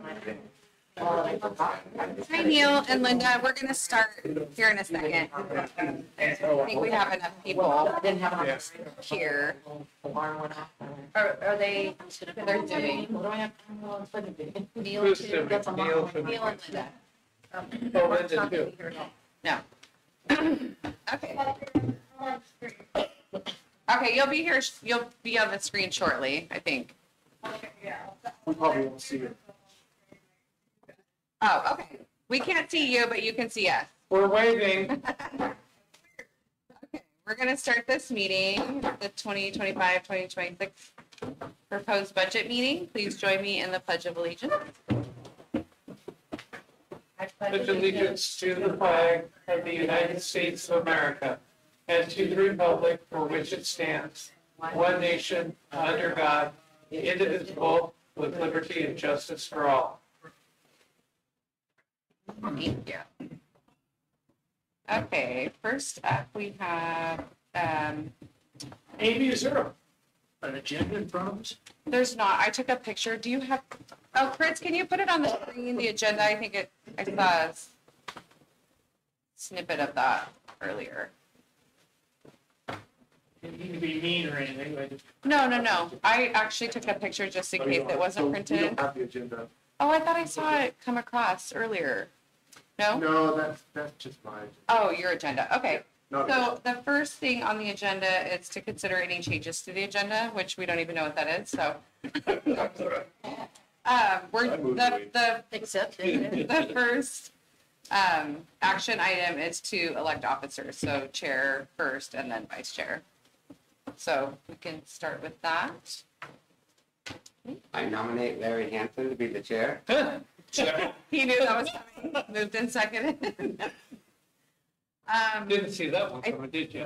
Hi, Neil and Linda. We're going to start here in a second. I think we have enough people here. Are they, they're doing? Neil, Who's too? doing? That's a lot. Neil Neil and Linda. Oh, Linda too. No. Okay. Okay, you'll be here, you'll be on the screen shortly, I think. We probably won't see it. Oh, okay. We can't see you, but you can see us. We're waving. Okay, we're gonna start this meeting, the 2025-2026 proposed budget meeting. Please join me in the Pledge of Allegiance. I Pledge allegiance to the flag of the United States of America and to the republic for which it stands, one nation, under God, indivisible, with liberty and justice for all. Thank you. Okay, first up we have, Amy, is there an agenda in front of us? there's not, I took a picture. Do you have, oh, Chris, can you put it on the screen, the agenda? I think I saw a snippet of that earlier. Didn't mean to be mean or anything, I just. No. I actually took a picture just in case it wasn't We printed. don't have the agenda. Oh, I thought I saw it come across earlier. No? No, that's just mine. Oh, your agenda. Okay. Not So the first thing on the agenda is to consider any changes to the agenda, which we don't even know what that is, so. We're, the the first, action item is to elect officers, so chair first and then vice chair. So we can start with that. I nominate Larry Hanson to be the chair. He knew that was coming, moved and seconded. Didn't see that one coming, did you?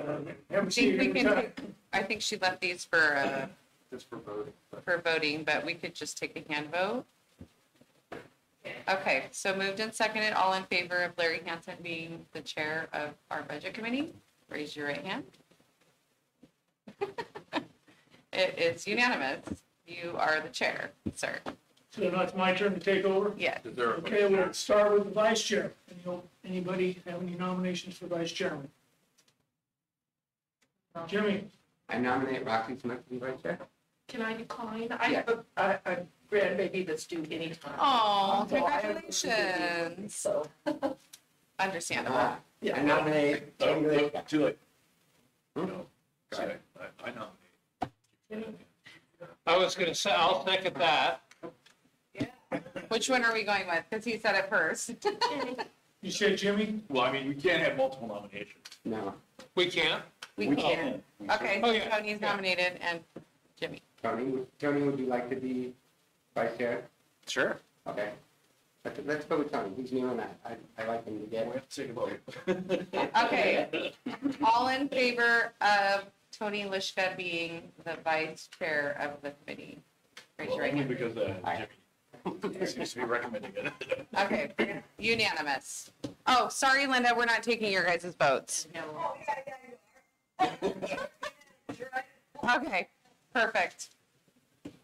Haven't I seen think we it can, in time. I think she left these for Just for voting. but- voting, but we could just take a hand vote. Okay, so moved and seconded, all in favor of Larry Hanson being the chair of our budget committee, raise your right hand. It is unanimous. You are the chair, sir. So now it's my turn to take over? Yes. Okay, we'll start with the vice chair. Anybody have any nominations for vice chairman? Jimmy? I nominate Rocky Smith to be vice chair. Can I decline? I Yeah. have a grandbaby that's due anytime. Oh, So I- congratulations. So, Understandable. I yeah. nominate Tony Lake. Too late. Hmm? No, I nominate. I was gonna say, I'll second that. Which one are we going with? Because he said it first. You said Jimmy? Well, I mean, we can't have multiple nominations. No, We can't? We We can. Okay, Oh, yeah. Tony's nominated and Jimmy. Tony, would you like to be vice chair? Sure. Okay. Let's go with Tony. He's new on that. I like him to We get. have to take a vote. Okay, all in favor of Tony Lishka being the vice chair of the committee? Raise your right Only hand. because Jimmy seems to be recommending it. Okay, unanimous. Oh, sorry, Linda, we're not taking your guys' votes. Okay, perfect.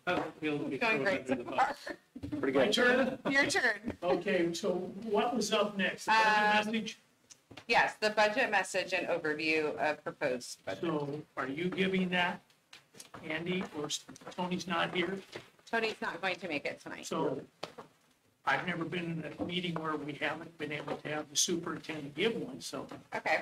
I don't feel to be Going thrown great under so the far. bus. Pretty My good. turn? Your turn. Okay, so what was up next? The budget message? Yes, the budget message and overview of proposed budget. So are you giving that, Andy, or Tony's not here? Tony's not going to make it tonight. So I've never been in a meeting where we haven't been able to have the superintendent give one, so. Okay,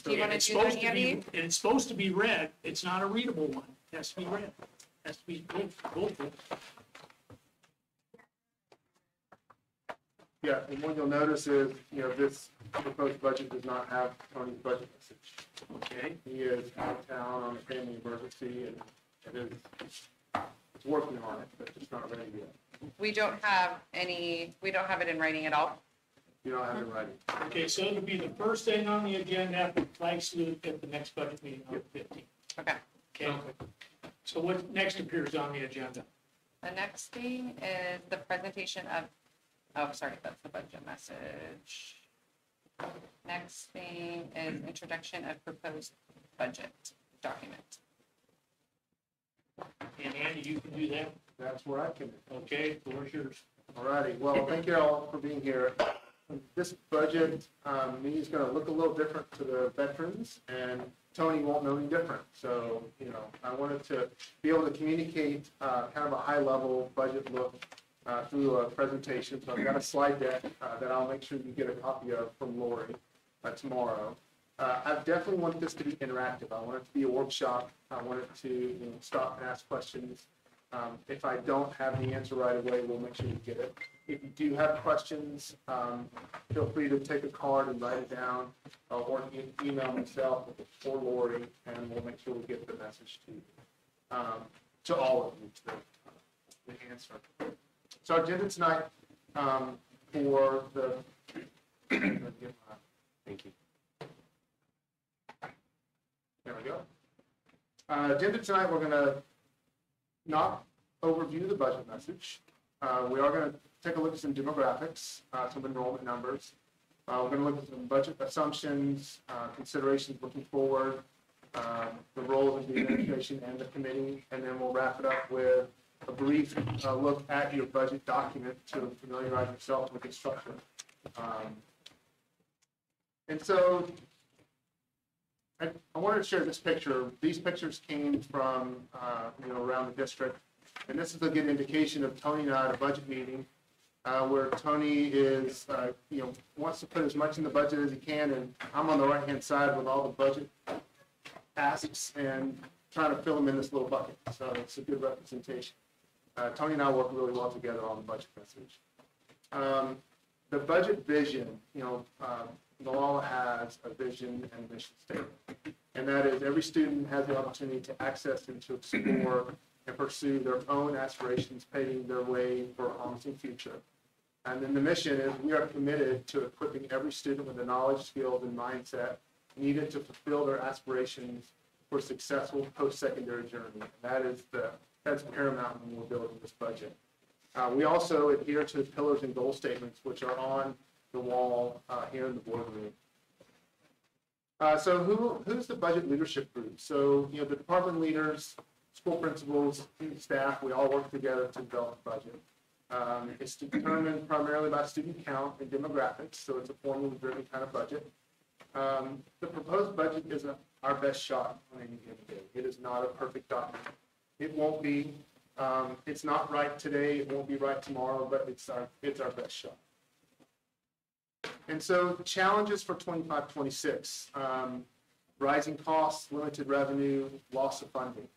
so you wanna it's do that, supposed to be- Andy? and it's supposed to be read. It's not a readable one. It has to be read. It has to be both. Yeah, and what you'll notice is, this proposed budget does not have Tony's budget message. Okay, He is out of town on a family emergency and it's working on it, but it's not ready yet. we don't have it in writing at all. You don't have it ready. okay, so it'll be the first thing on the agenda after flag salute at the next budget meeting on the 15th. Okay. Okay, so what next appears on the agenda? The next thing is the presentation of, oh, sorry, that's the budget message. Next thing is introduction of proposed budget document. And Andy, you can do that? that's where I can. Okay, floor's yours. All righty, well, thank you all for being here. This budget meeting is going to look a little different to the veterans, and Tony won't know any different. So, I wanted to be able to communicate kind of a high-level budget look through a presentation. So I've got a slide deck that I'll make sure you get a copy of from Lori tomorrow. I definitely want this to be interactive. I want it to be a workshop. I want it to stop and ask questions. If I don't have the answer right away, we'll make sure you get it. If you do have questions, feel free to take a card and write it down, or email myself or Lori, and we'll make sure we get the message to all of you, the answer. So our agenda tonight for the Thank you. there we go. Agenda tonight, we're going to not overview the budget message. We are going to take a look at some demographics, some enrollment numbers. We're going to look at some budget assumptions, considerations looking forward, the roles of the administration and the committee, and then we'll wrap it up with a brief look at your budget document to familiarize yourself with its structure. And so I wanted to share this picture. These pictures came from, around the district. And this is a good indication of Tony and I at a budget meeting where Tony is, wants to put as much in the budget as he can. And I'm on the right-hand side with all the budget asks and trying to fill them in this little bucket. So it's a good representation. Tony and I work really well together on the budget message. The budget vision, NOLA has a vision and mission statement, and that is every student has the opportunity to access and to explore and pursue their own aspirations, paving their way for a promising future. And then the mission is we are committed to equipping every student with the knowledge, skills, and mindset needed to fulfill their aspirations for a successful post-secondary journey. And that's paramount when we're building this budget. We also adhere to the pillars and goal statements, which are on the wall here in the boardroom. So who's the budget leadership group? So, the department leaders, school principals, student staff, we all work together to develop a budget. It's determined primarily by student count and demographics, so it's a formula-driven kind of budget. The proposed budget is our best shot on any given day. It is not a perfect document. It won't be. It's not right today. It won't be right tomorrow, but it's our best shot. And so the challenges for 25-26, rising costs, limited revenue, loss of funding.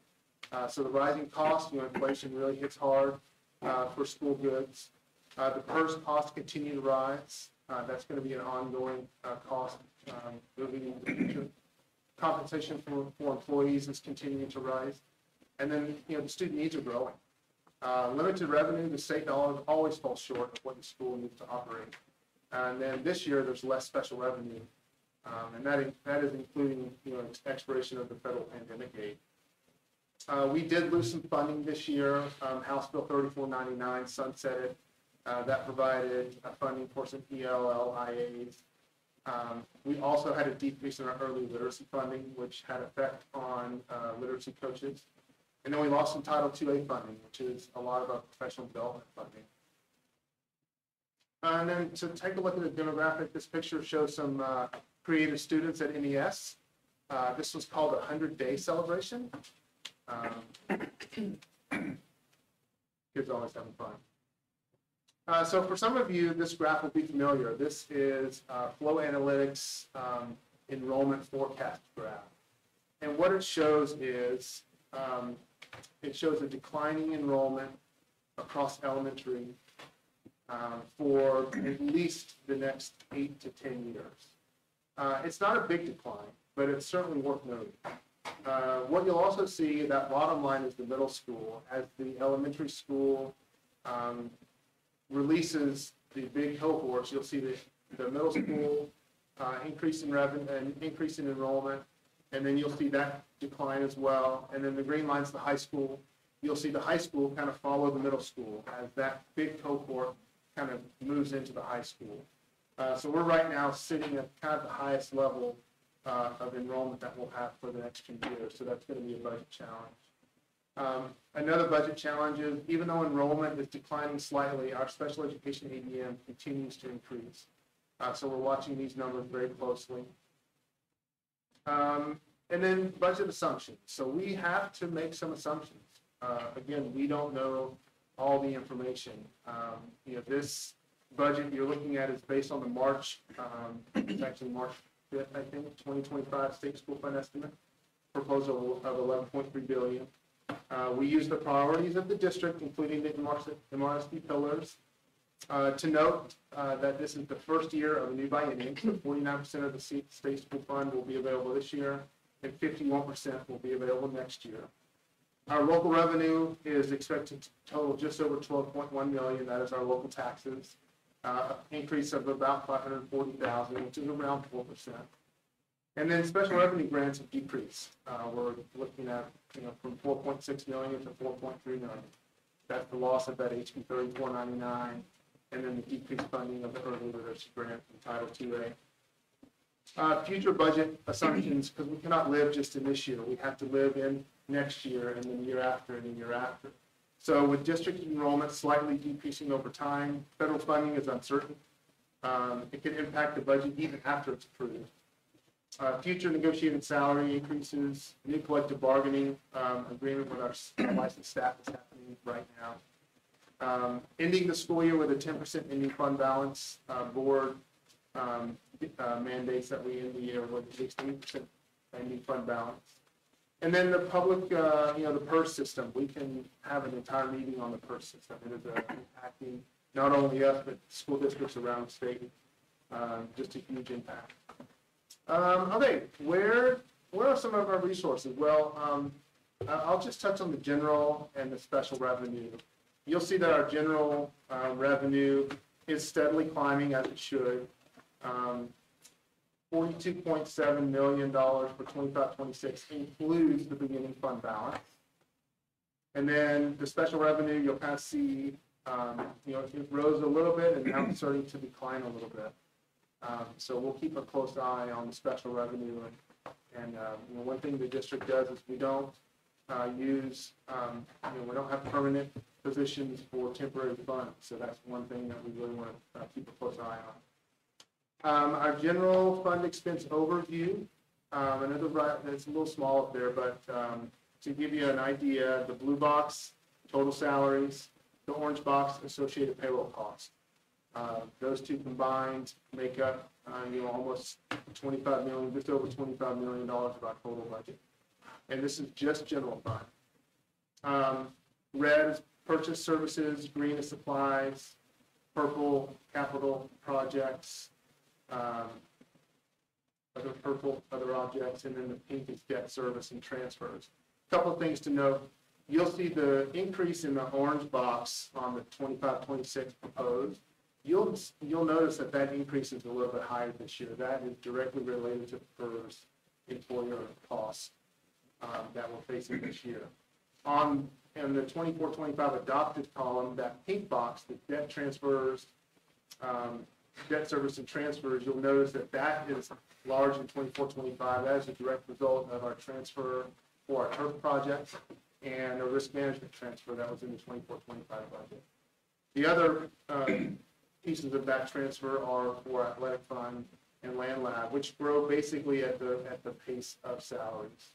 So the rising costs, inflation really hits hard for school goods. The PERS costs continue to rise. That's going to be an ongoing cost moving into the future. Compensation for employees is continuing to rise. And then, the student needs are growing. Limited revenue, the state dollars always fall short of what the school needs to operate. And then this year, there's less special revenue. And that is including, expiration of the federal pandemic aid. We did lose some funding this year. House Bill 3499 sunsetted. That provided funding for some ELLIAs. We also had a decrease in our early literacy funding, which had effect on literacy coaches. And then we lost some Title IIA funding, which is a lot of our professional development funding. And then to take a look at the demographic, this picture shows some creative students at NES. This was called a 100-day celebration. Kids always having fun. So for some of you, this graph will be familiar. This is Flow Analytics enrollment forecast graph. And what it shows is it shows a declining enrollment across elementary for at least the next 8 to 10 years. It's not a big decline, but it's certainly worth noting. What you'll also see, that bottom line is the middle school. As the elementary school releases the big cohorts, you'll see the middle school increase in revenue and increase in enrollment, and then you'll see that decline as well. And then the green line's the high school. You'll see the high school kind of follow the middle school as that big cohort kind of moves into the high school. So we're right now sitting at kind of the highest level of enrollment that we'll have for the next few years. So that's going to be a budget challenge. Another budget challenge is, even though enrollment is declining slightly, our special education ADM continues to increase. So we're watching these numbers very closely. And then budget assumptions. So we have to make some assumptions. Again, we don't know all the information. This budget you're looking at is based on the March, it's actually March 5th, I think, 2025 state school fund estimate, proposal of $11.3 billion. We use the priorities of the district, including the MRSD pillars. To note that this is the first year of a new biennium, so 49% of the state school fund will be available this year, and 51% will be available next year. Our local revenue is expected to total just over $12.1 million. That is our local taxes, increase of about $540,000, which is around 4%. And then special revenue grants have decreased. We're looking at from $4.6 million to $4.3 million. That's the loss of that HB 3499, and then the decreased funding of the early literacy grant from Title IIA. Future budget assumptions, because we cannot live just in this year. We have to live in next year and then the year after and the year after. So with district enrollment slightly decreasing over time, federal funding is uncertain. It can impact the budget even after it's approved. Future negotiated salary increases, new collective bargaining agreement with our licensed staff is happening right now. Ending the school year with a 10% ending fund balance, board mandates that we end the year with at least 8% ending fund balance. And then the public, the PERS system, we can have an entire meeting on the PERS system. It is impacting not only us, but school districts around the state, just a huge impact. Okay, where are some of our resources? Well, I'll just touch on the general and the special revenue. You'll see that our general revenue is steadily climbing as it should. $42.7 million for 25-26 includes the beginning fund balance. And then the special revenue, you'll kind of see, it rose a little bit and now it's starting to decline a little bit. So we'll keep a close eye on the special revenue. And one thing the district does is we don't we don't have permanent positions for temporary funds. So that's one thing that we really want to keep a close eye on. Our general fund expense overview, it's a little small up there, but to give you an idea, the blue box, total salaries, the orange box, associated payroll costs. Those two combined make up, almost $25 million, just over $25 million of our total budget. And this is just general fund. Red is purchase services, green is supplies, purple capital projects, other objects, and then the pink is debt service and transfers. A couple of things to note. You'll see the increase in the orange box on the 25-26 proposed. You'll notice that increase is a little bit higher this year. That is directly related to PERS employer costs that we're facing this year. In the 24-25 adopted column, that pink box, the debt transfers, debt service and transfers, you'll notice that is large in 24-25. That is a direct result of our transfer for our turf project and a risk management transfer that was in the 24-25 budget. The other pieces of that transfer are for athletic fund and land lab, which grow basically at the pace of salaries.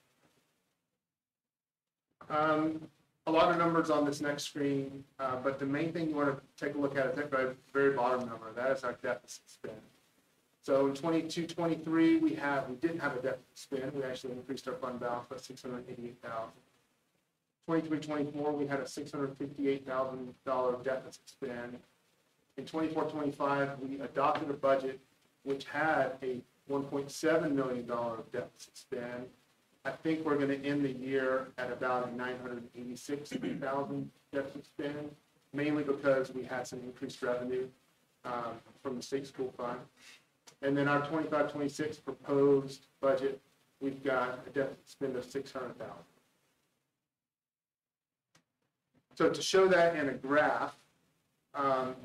A lot of numbers on this next screen, but the main thing you want to take a look at is that very bottom number. That is our deficit spend. So in 22-23, we didn't have a deficit spend. We actually increased our fund balance by $688,000. 23-24, we had a $658,000 deficit spend. In 24-25, we adopted a budget which had a $1.7 million deficit spend. I think we're going to end the year at about a $986,000 deficit spend, mainly because we had some increased revenue from the state school fund. And then our 25-26 proposed budget, we've got a deficit spend of $600,000. So to show that in a graph,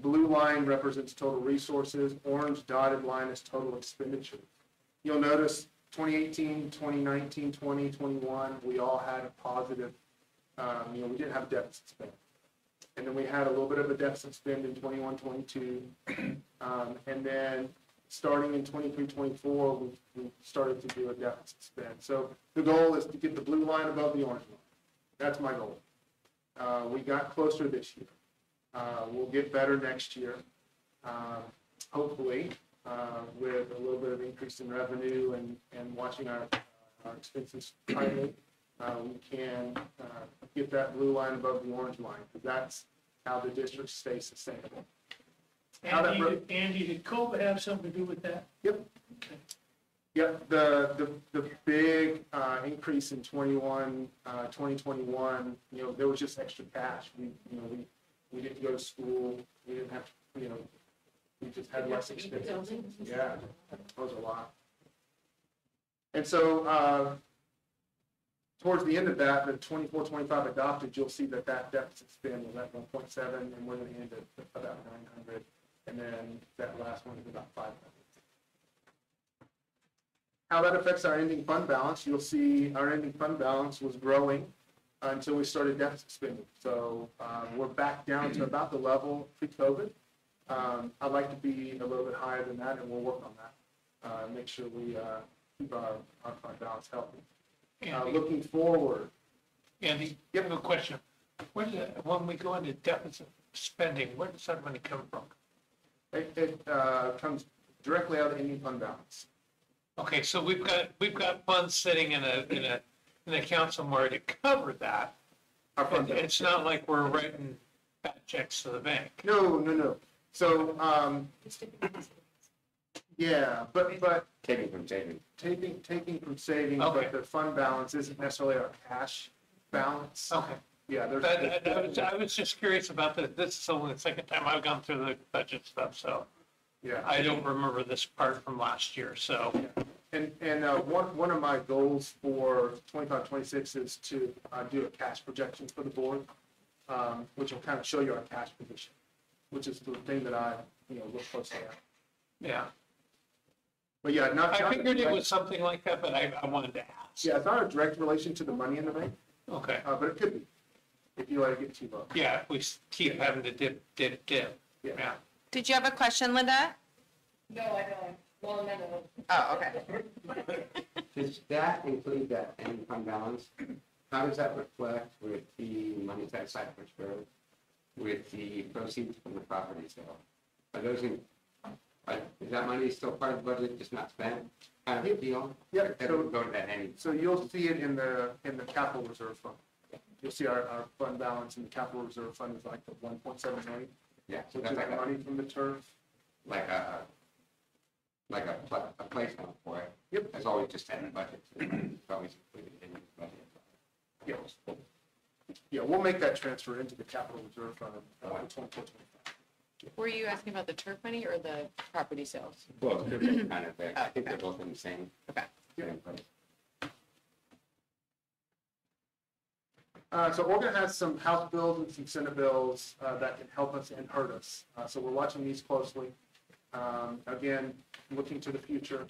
blue line represents total resources, orange dotted line is total expenditure. You'll notice 2018, 2019, 2021, we all had a positive We didn't have a deficit spend. And then we had a little bit of a deficit spend in 21, 22. And then starting in 23, 24, we started to do a deficit spend. So the goal is to get the blue line above the orange line. That's my goal. We got closer this year. We'll get better next year, hopefully, with a little bit of increase in revenue and watching our expenses tightly. We can get that blue line above the orange line, because that's how the district stays sustainable. Andy, did COVID have something to do with that? Yep. Okay. Yep, the big increase in 2021, there was just extra cash. We didn't go to school, we didn't have, we just had less expenses. Yeah, that was a lot. And so towards the end of that, the 24, 25 adopted, you'll see that deficit spend was at 1.7, and we're going to end at about 900, and then that last one is about 500. How that affects our ending fund balance, you'll see our ending fund balance was growing until we started deficit spending. So we're back down to about the level pre-COVID. I'd like to be a little bit higher than that, and we'll work on that. Make sure we keep our fund balance healthy. Looking forward. Andy, I have a question. When we go into deficit spending, where does that money come from? It comes directly out of ending fund balance. Okay, so we've got funds sitting in an account somewhere to cover that. Our fund balance. It's not like we're writing fat checks to the bank. No. So, yeah, but Taking from savings. taking from savings, Okay. but the fund balance isn't necessarily our cash balance. Okay. Yeah, there's. I was just curious about this. This is only the second time I've gone through the budget stuff, so Yeah. I don't remember this part from last year, so. And one of my goals for 25, 26 is to do a cash projection for the board, which will kind of show you our cash position, which is the thing that I, look closely at. Yeah, But yeah, I figured it was something like that, but I wanted to ask. Yeah, it's not a direct relation to the money in the bank, Okay, but it could be, if you let it get too low. yeah, if we keep having to dip. Yeah. Did you have a question, Linda? No, I don't. Well, no. Oh, okay. Does that include that ending fund balance? How does that reflect with the money set aside for reserve, with the proceeds from the property sale? Are those is that money still part of the budget, just not spent, kind of a deal? Yeah, That would go to that ending. So you'll see it in the capital reserve fund. You'll see our fund balance in the capital reserve fund is like the 1.7 million, Yeah, so which that's is like money from the turf. a placement for it. Yep. It's always just in the budget. It's always included in the budget. Yeah. Yeah, we'll make that transfer into the capital reserve fund for 24, 25. Were you asking about the turf money or the property sales? Well, they're both kind of there. I think they're both in the same. Okay. Same place. So Oregon has some House bills and some Senate bills that can help us and hurt us. So we're watching these closely. Again, looking to the future.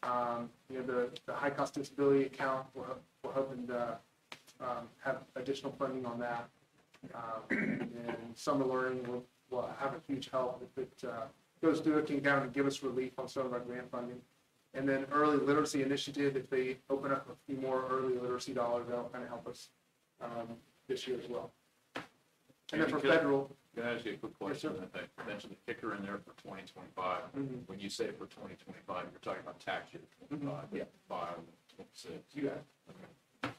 The high cost disability account, we're hoping to have additional funding on that. And summer learning will have a huge help if it goes through. It can kind of give us relief on some of our grant funding. And then early literacy initiative, if they open up a few more early literacy dollars, that'll kind of help us this year as well. And then for federal. Can I ask you a quick question? Yes, sir. I mentioned the kicker in there for 2025. Mhm. When you say for 2025, you're talking about tax year 25, Yeah. 26. You got it.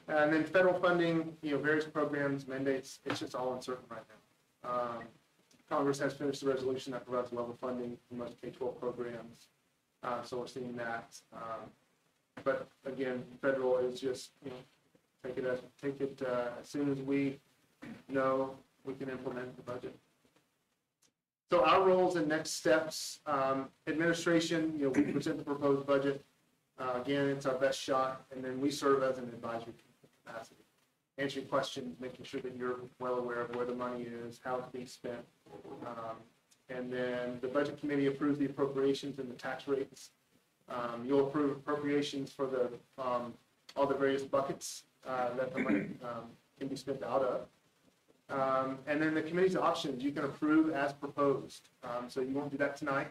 And then federal funding, various programs, mandates, it's just all uncertain right now. Congress has finished the resolution that provides level funding for most K-12 programs. So we're seeing that. But again, federal is just, take it as soon as we know we can implement the budget. So our roles and next steps, administration, we present the proposed budget. Again, it's our best shot, and then we serve as an advisory capacity, answering questions, making sure that you're well aware of where the money is, how it's being spent. And then the budget committee approves the appropriations and the tax rates. You'll approve appropriations for all the various buckets that the money can be spent out of. And then the committee's options, you can approve as proposed. So you won't do that tonight.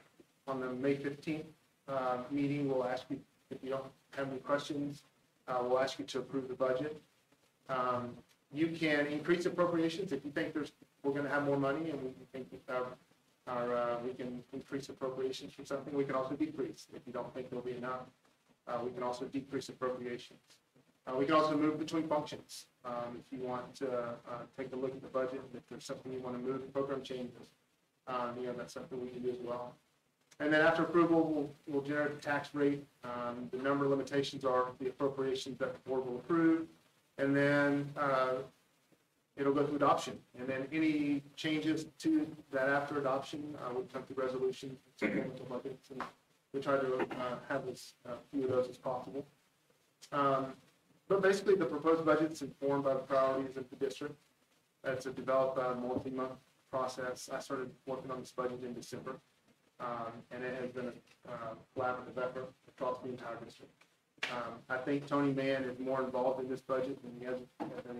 On the May 15th meeting, we'll ask you, if you don't have any questions, we'll ask you to approve the budget. You can increase appropriations if you think we're going to have more money and we think we can increase appropriations for something. We can also decrease if you don't think there'll be enough. We can also decrease appropriations. We can also move between functions. If you want to take a look at the budget, if there's something you want to move, program changes, that's something we can do as well. And then after approval, we'll generate the tax rate. The number limitations are the appropriations that the board will approve. And then it'll go through adoption. And then any changes to that after adoption would come through resolution, supplemental budgets, and we try to have as few of those as possible. But basically, the proposed budget is informed by the priorities of the district. It's developed by a multi-month process. I started working on this budget in December, and it has been a collaborative effort across the entire district. I think Tony Mann is more involved in this budget than he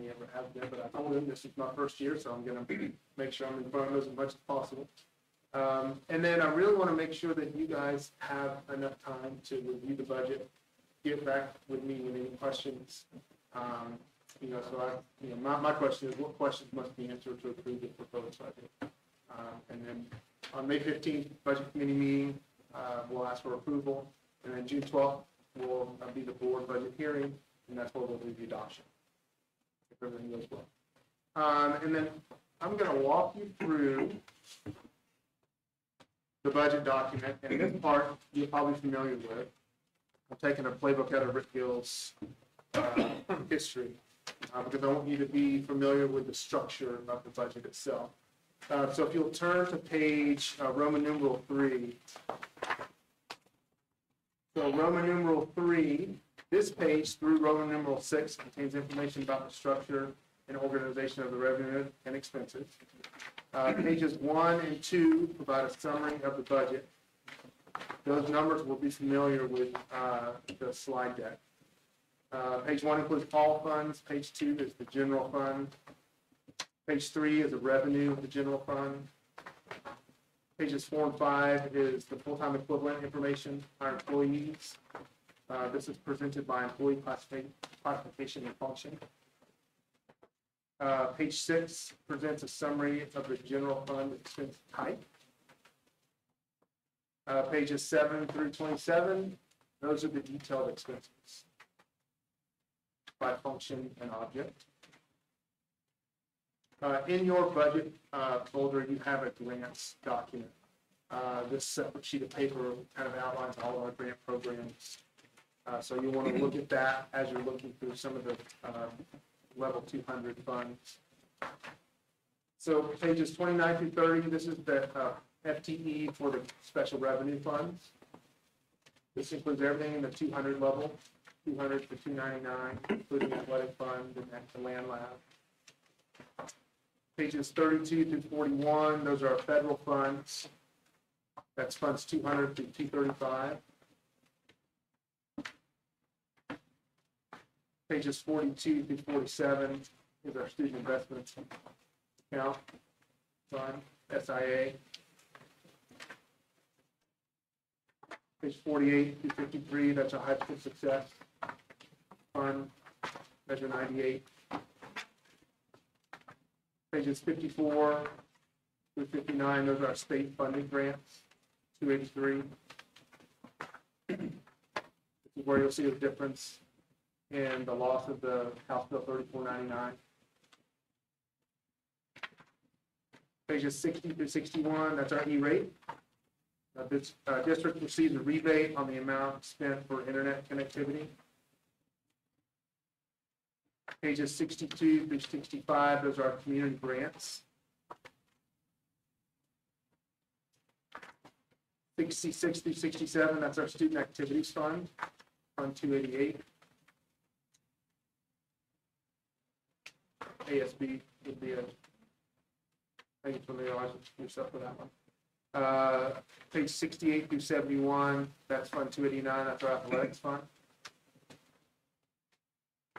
ever has been, but I told him this is my first year, so I'm going to make sure I'm in front of those as much as possible. And then I really want to make sure that you guys have enough time to review the budget, get back with me with any questions. My question is, what questions must be answered to approve the proposed budget? And then on May 15th, budget committee meeting, we'll ask for approval, and then June 12th will be the board budget hearing, and that's where we'll do the adoption, if everything goes well. And then I'm going to walk you through the budget document, and this part you're probably familiar with. I'm taking a playbook out of Rick Gill's history, because I want you to be familiar with the structure of the budget itself. So if you'll turn to page Roman numeral 3. So Roman numeral 3, this page through Roman numeral 6 contains information about the structure and organization of the revenue and expenses. Pages 1 and 2 provide a summary of the budget. Those numbers will be familiar with the slide deck. Page 1 includes all funds. Page 2 is the general fund. Page 3 is the revenue of the general fund. Pages 4 and 5 is the full-time equivalent information, our employees. This is presented by employee classification and function. Page 6 presents a summary of the general fund expense type. Pages 7 through 27, those are the detailed expenses by function and object. In your budget folder, you have a grants document. This separate sheet of paper kind of outlines all of our grant programs. So you want to look at that as you're looking through some of the level 200 funds. So pages 29 through 30, this is the FTE for the special revenue funds. This includes everything in the 200 level, 200 to 299, including athletic fund and the land lab. Pages 32 through 41, those are our federal funds. That's funds 200 through 235. Pages 42 through 47 is our student investments account fund, SIA. Page 48 through 53, that's our high school success fund, measure 98. Pages 54 through 59, those are our state funded grants, 283. This is where you'll see the difference in the loss of the House Bill 3499. Pages 60 through 61, that's our E-rate. This district receives a rebate on the amount spent for internet connectivity. Pages 62 through 65, those are our community grants. 66 through 67, that's our student activities fund, fund 288. ASB would be I think familiarize yourself with that one. Page 68 through 71, that's fund 289, that's our athletics fund.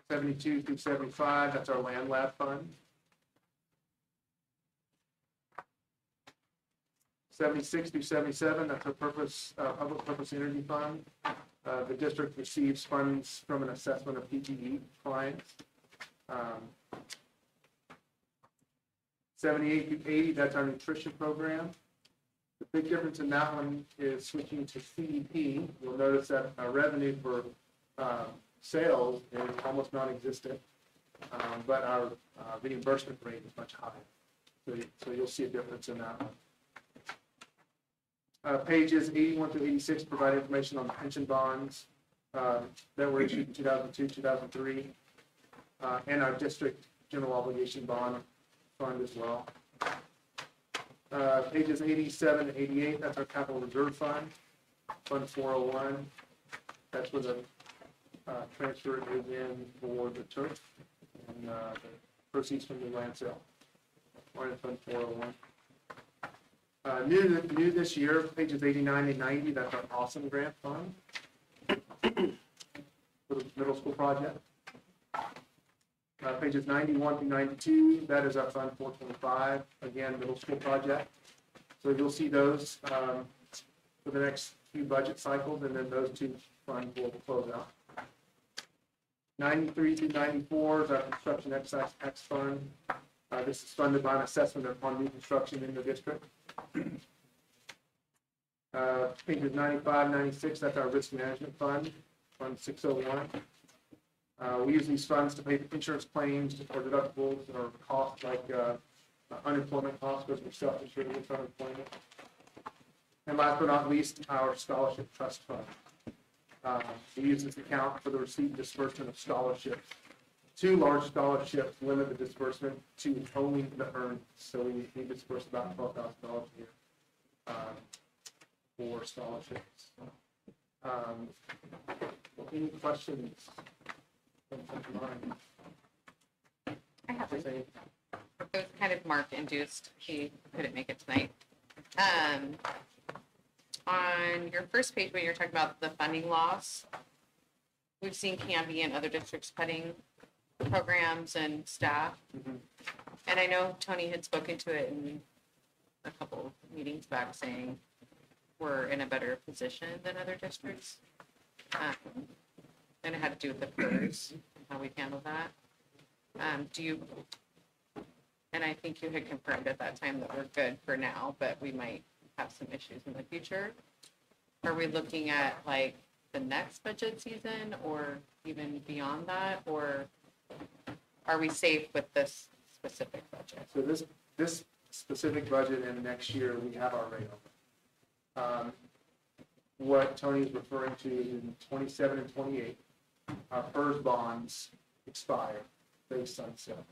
72 through 75, that's our land lab fund. 76 through 77, that's our public purpose energy fund. The district receives funds from an assessment of PGE clients. 78 through 80, that's our nutrition program. The big difference in that one is switching to CDP. You'll notice that our revenue for sales is almost non-existent, but our reimbursement rate is much higher. So you'll see a difference in that one. Pages 81 through 86 provide information on the pension bonds that were issued in 2002, 2003, and our district general obligation bond fund as well. Pages 87 to 88, that's our capital reserve fund, Fund 401. That's where the transfer is in for the turf and the proceeds from the land sale. Or in Fund 401. New this year, pages 89 and 90, that's our Awesome Grant Fund for the middle school project. Pages 91 through 92, that is our Fund 425, again, middle school project. So you'll see those for the next few budget cycles, and then those two funds will close out. 93 through 94 is our construction excise tax fund. This is funded by an assessment upon new construction in the district. Pages 95, 96, that's our risk management fund, Fund 601. We use these funds to pay insurance claims or deductibles or costs like unemployment costs because we're self-insured with unemployment. And last but not least, our scholarship trust fund. We use this account for the receipt and disbursement of scholarships. 2 large scholarships limit the disbursement to only the earned, so we disperse about $12,000 a year for scholarships. Any questions? I have one. It was kind of Mark induced. He couldn't make it tonight. On your first page, when you're talking about the funding loss, we've seen Canby and other districts cutting programs and staff. Mhm. And I know Tony had spoken to it in a couple of meetings back saying we're in a better position than other districts. And it had to do with the PERS, how we handle that. And I think you had confirmed at that time that we're good for now, but we might have some issues in the future. Are we looking at like the next budget season or even beyond that? Or are we safe with this specific budget? So this specific budget and next year, we have our rate over. What Tony is referring to is in 27 and 28, our PERS bonds expire, they sunset.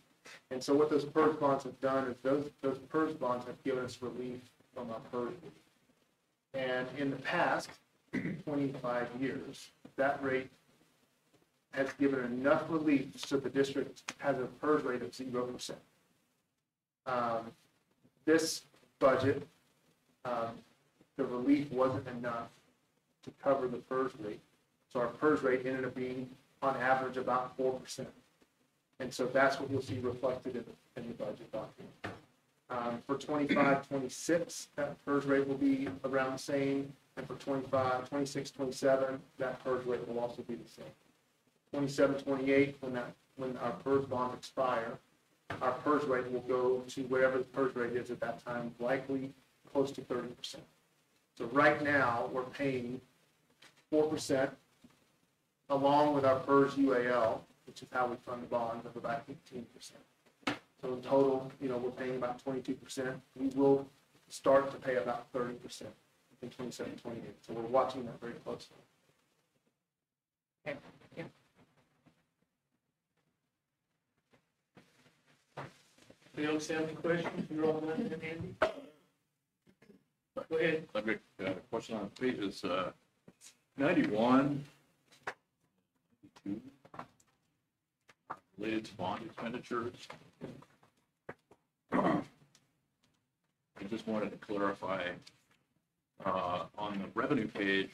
And so what those PERS bonds have done is those PERS bonds have given us relief from our PERS. And in the past 25 years, that rate has given enough relief so the district has a PERS rate of 0%. This budget, the relief wasn't enough to cover the PERS rate. So our PERS rate ended up being on average about 4%. And so that's what you'll see reflected in the budget document. For 25, 26, that PERS rate will be around the same. And for 25, 26, 27, that PERS rate will also be the same. 27, 28, when our PERS bonds expire, our PERS rate will go to whatever the PERS rate is at that time, likely close to 30%. So right now, we're paying 4% along with our PERS UAL, which is how we fund the bonds, of about 18%. So in total, we're paying about 22%. We will start to pay about 30% in 27, 28. So we're watching that very closely. Okay. Yeah. Anybody else have any questions? You're all done, Andy? Go ahead. I've got a question on pages 91, 92, related to bond expenditures. I just wanted to clarify on the revenue page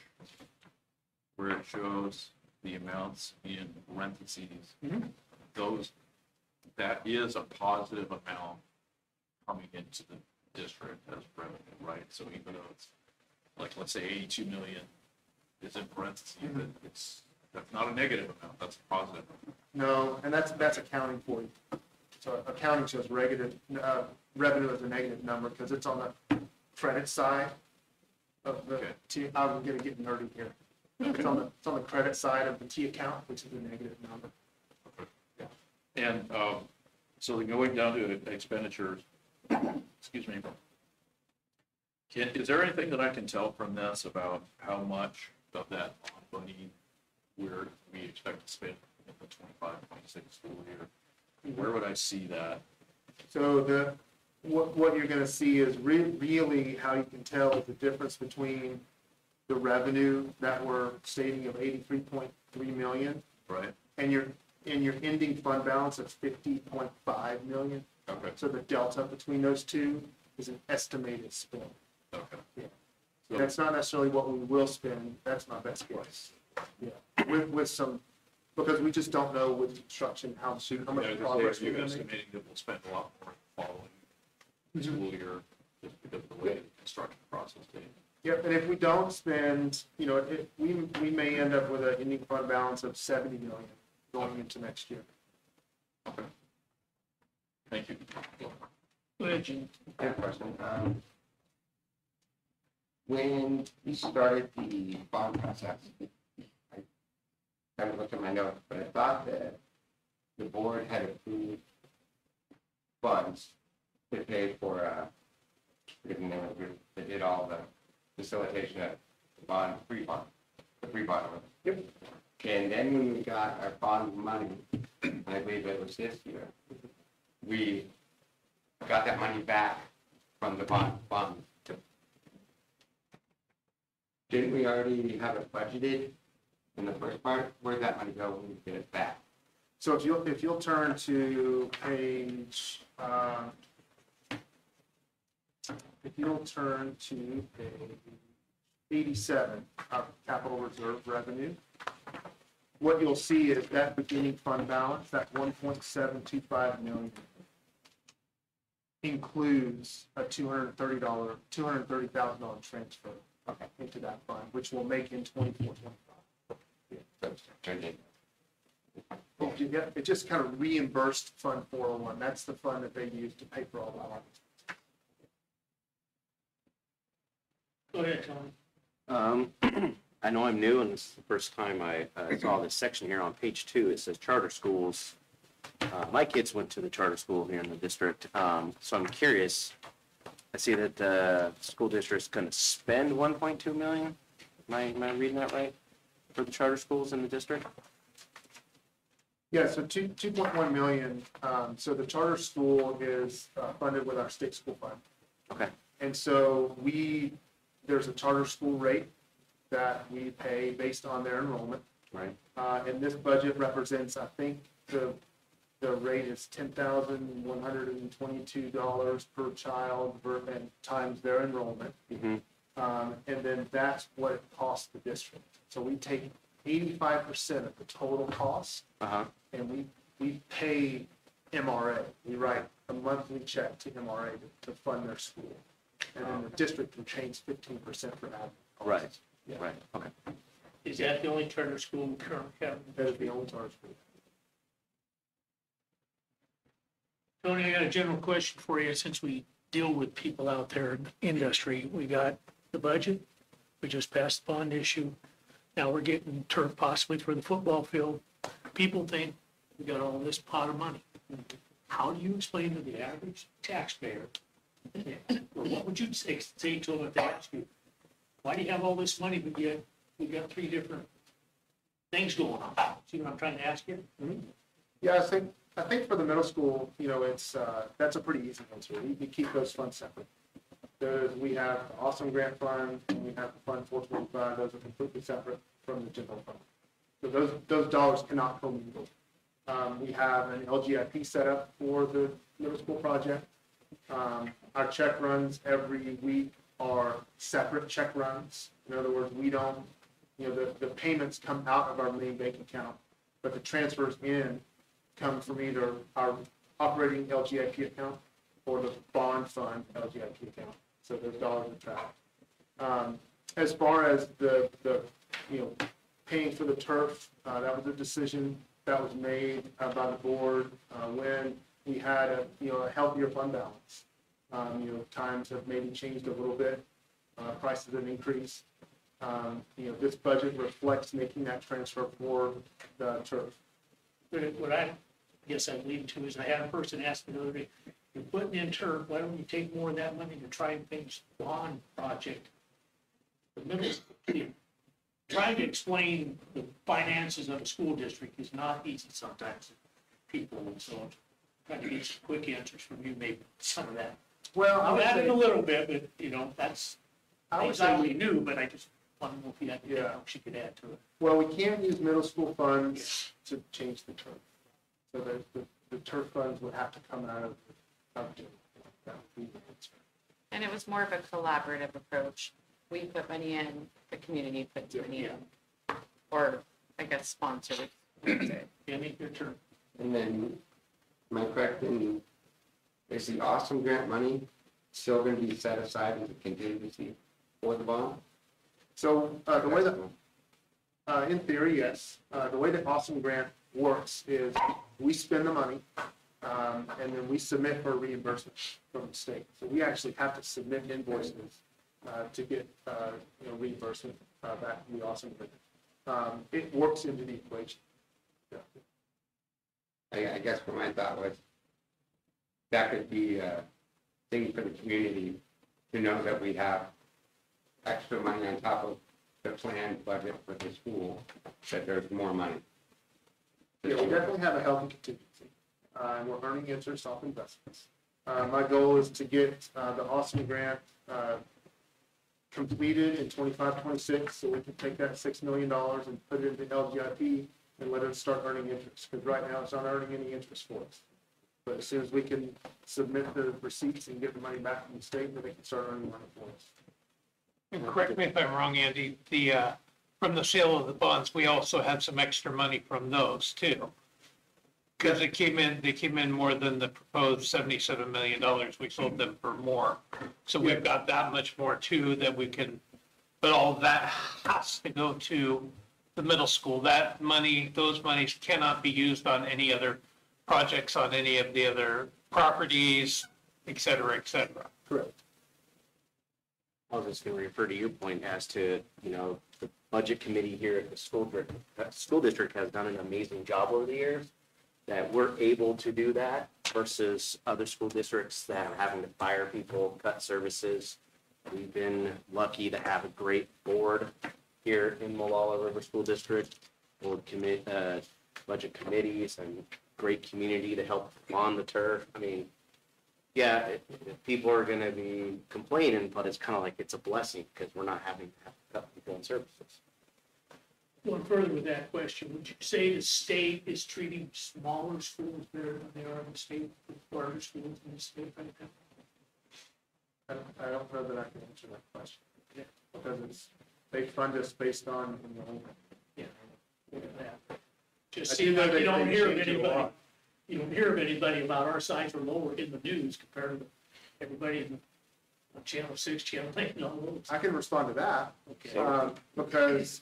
where it shows the amounts in parentheses, Mhm. those, that is a positive amount coming into the district as revenue, right? So even though it's, like, let's say 82 million is in parentheses, that's not a negative amount, that's a positive. No, and that's accounting for you. So accounting shows revenue as a negative number because it's on the credit side of the Okay. T. I'm gonna get nerdy here. It's on the credit side of the T account, which is a negative number. And so going down to expenditures, excuse me. Is there anything that I can tell from this about how much of that bond money we expect to spend in the 25-26 school year? Where would I see that? So what you're gonna see is really how you can tell the difference between the revenue that we're stating of 83.3 million Right? and your ending fund balance of 50.5 million. Okay, So the delta between those two is an estimated spend. okay. Yeah. So- That's not necessarily what we will spend, that's my best guess. Yeah, with some, because we just don't know with construction how much Yeah, progress you're we're gonna make. estimating that we'll spend a lot more following school year just because of the way the construction process takes. Yep, and if we don't spend, we may end up with an ending fund balance of 70 million going into next year. Okay. Thank you. Go ahead, Jim. I have a question. When we started the bond process, I kind of looked at my notes, but I thought that the board had approved funds to pay for, forget the name of the group, that did all the facilitation of the bond, the free bond. Yep. And then when we got our bond money, and I believe it was this year, we got that money back from the bond. Didn't we already have it budgeted in the first part? Where'd that money go when we get it back? So if you'll turn to page, if you'll turn to page 87, our capital reserve revenue, what you'll see is that beginning fund balance, that 1.725 million, includes a $230,000 transfer into that fund, which we'll make in 24-25. It just kind of reimbursed Fund 401. That's the fund that they use to pay for all the audits. Go ahead, Tony. I know I'm new, and this is the first time I saw this section here on page 2. It says charter schools. My kids went to the charter school here in the district, so I'm curious. I see that the school district's going to spend 1.2 million. Am I reading that right? For the charter schools in the district? Yeah, so 2.1 million. So the charter school is funded with our state school fund. Okay. And so there's a charter school rate that we pay based on their enrollment. Right. And this budget represents, I think, the rate is $10,122 per child and times their enrollment. Mm-hmm. And then that's what it costs the district. So we take 85% of the total cost, Uh-huh. and we pay MRA. We write a monthly check to MRA to fund their school. And then the district retains 15% for admin costs. Right. Yeah. Right. Okay. Is that the only charter school in Kern County? That is the only charter school. Tony, I got a general question for you, since we deal with people out there in the industry. We got the budget, we just passed the bond issue. Now we're getting turf possibly for the football field. People think we got all this pot of money. How do you explain to the average taxpayer, or what would you say to them if they ask you, why do you have all this money, but yet we got 3 different things going on? See what I'm trying to ask you? Yeah, I think for the middle school, it's that's a pretty easy answer. We keep those funds separate. We have the Awesome Grant Fund, and we have the Fund 425. Those are completely separate from the general fund. So those dollars cannot commingle. We have an LGIP set up for the middle school project. Our check runs every week are separate check runs. In other words, we don't the payments come out of our main bank account, but the transfers in come from either our operating LGIP account or the bond fund LGIP account. So those dollars are tracked. As far as the paying for the turf, that was a decision that was made by the board when we had a healthier fund balance. Times have maybe changed a little bit. Prices have increased. This budget reflects making that transfer for the turf. What I guess I'm leading to is I had a person ask me the other day, you're putting in turf, why don't you take more of that money to try and finish the bond project? The middle, trying to explain the finances of a school district is not easy sometimes to people, and so I'm trying to get some quick answers from you, maybe some of that. Well, I've added a little bit, but that's, I would things I say already knew, but I just want to know if you had anything Yeah. else you could add to it. well, we can't use middle school funds to change the turf. So the turf funds would have to come out of that would be the answer. And it was more of a collaborative approach. We put money in, the community puts money in, or I guess sponsored. Andy, your turn. And then, am I correct in, is the Awesome Grant money still going to be set aside as a contingency for the bond? So the way that, in theory, yes. The way that Awesome Grant works is we spend the money and then we submit for reimbursement from the state. So we actually have to submit invoices to get reimbursement back from the Awesome Grant. It works into the equation. Yeah. I guess what my thought was, that could be a thing for the community to know that we have extra money on top of the planned budget for the school, that there's more money. Yeah, we definitely have a healthy contingency, and we're earning interest off investments. My goal is to get the Awesome Grant completed in 25-26, so we can take that $6 million and put it into LGIP and let it start earning interest, because right now it's not earning any interest for us. But as soon as we can submit the receipts and get the money back from the state, then they can start earning money for us. And correct me if I'm wrong, Andy, from the sale of the bonds, we also had some extra money from those too. Because they came in more than the proposed $77 million. We sold them for more. So we've got that much more too that we can, but all of that has to go to the middle school. That money, those monies cannot be used on any other projects, on any of the other properties, et cetera, et cetera. Correct. I was just going to refer to your point as to, the budget committee here at the school district has done an amazing job over the years, that we're able to do that versus other school districts that are having to fire people, cut services. We've been lucky to have a great board here in Molalla River School District, budget committees, and great community to help on the turf. I mean, yeah, people are going to be complaining, but it's kind of like it's a blessing because we're not having to have to cut people in services. Going further with that question, would you say the state is treating smaller schools better than they are in the state, larger schools in the state right now? I don't know that I can answer that question. Yeah. Because they fund us based on, Yeah. Just seems like you don't hear of anybody, about our size or lower in the news compared to everybody in Channel 6, Channel 8, and all those. I can respond to that. Okay. Because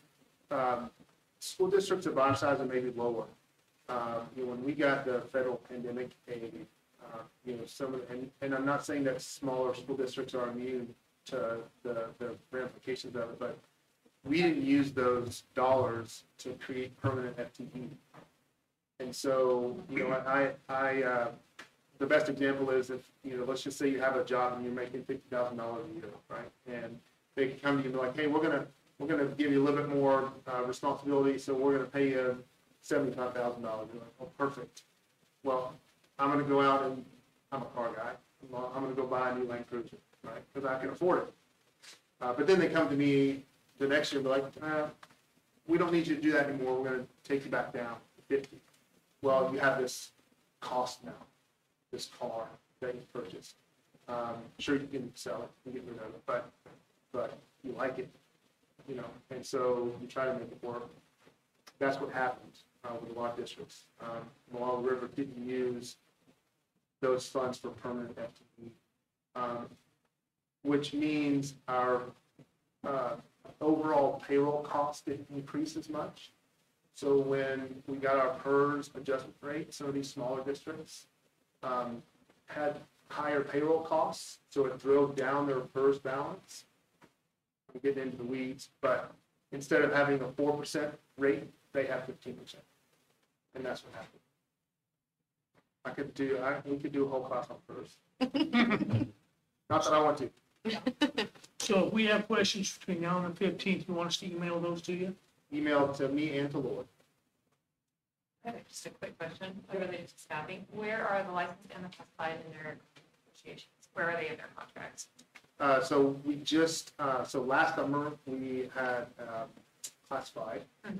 school districts of our size are maybe lower. When we got the federal pandemic aid, some of and I'm not saying that smaller school districts are immune to the ramifications of it, but we didn't use those dollars to create permanent FTE. And so, the best example is if, let's just say you have a job and you're making $50,000 a year, right? And they come to you and be like, hey, we're gonna give you a little bit more responsibility, so we're gonna pay you $75,000. You're like, oh, perfect. Well, I'm gonna go out and I'm a car guy. I'm gonna go buy a new Land Cruiser, right? Because I can afford it. But then they come to me the next year and be like, we don't need you to do that anymore. We're gonna take you back down to 50. Well, you have this cost now, this car that you purchased. Sure, you can sell it and get rid of it, but you like it. you know, and so you try to make it work. That's what happened with a lot of districts. Malala River didn't use those funds for permanent FTE, which means our overall payroll cost didn't increase as much. So when we got our PERS adjustment rate, some of these smaller districts had higher payroll costs, so it drove down their PERS balance. I'm getting into the weeds, but instead of having a 4% rate, they have 15%. And that's what happened. We could do a whole class on PERS. Not that I want to. So if we have questions between now and the 15th, you want us to email those to you? Email to me and to Lloyd. I have just a quick question related to staffing. Where are the licensed and the classified in their negotiations? Where are they in their contracts? So we just, so last summer, we had classified. I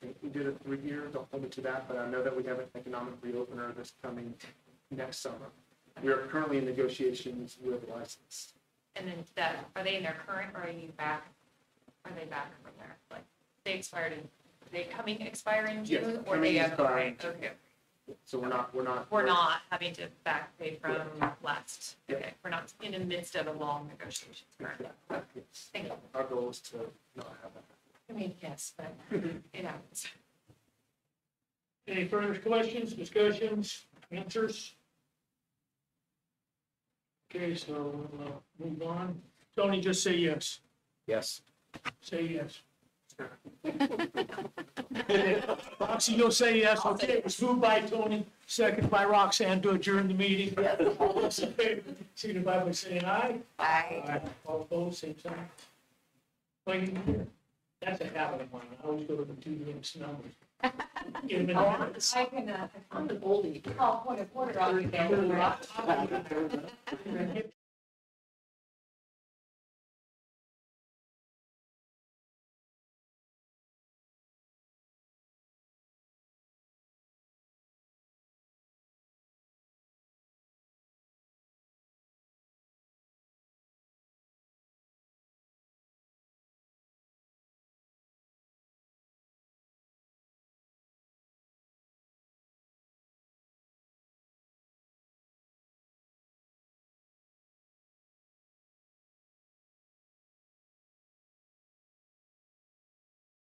think we did it 3 years, don't hold me to that, but I know that we have an economic reopener that's coming next summer. We are currently in negotiations with licensed. And then that, are they in their current or are you back? Are they back from there? Like they expired in, they coming expire in Yes, June or coming they expire in okay. Okay. So we're not. We're not having to back pay from last. Yeah. Okay. We're not in the midst of a long negotiation currently. Yes. Thank you. Our goal is to not have that. I mean, yes, but it happens. Any further questions, discussions, answers? Okay, so we'll move on. Tony, just say yes. Yes. Say yes. Roxy, you'll say yes. Okay, it was moved by Tony, second by Roxanne to adjourn the meeting. All those in favor, signify by saying aye. Aye. All opposed, same sign. Waiting here. That's a habit of mine. I always go to the two next numbers. Get them in I the can, I'm the oldie. I'll point a quarter out there.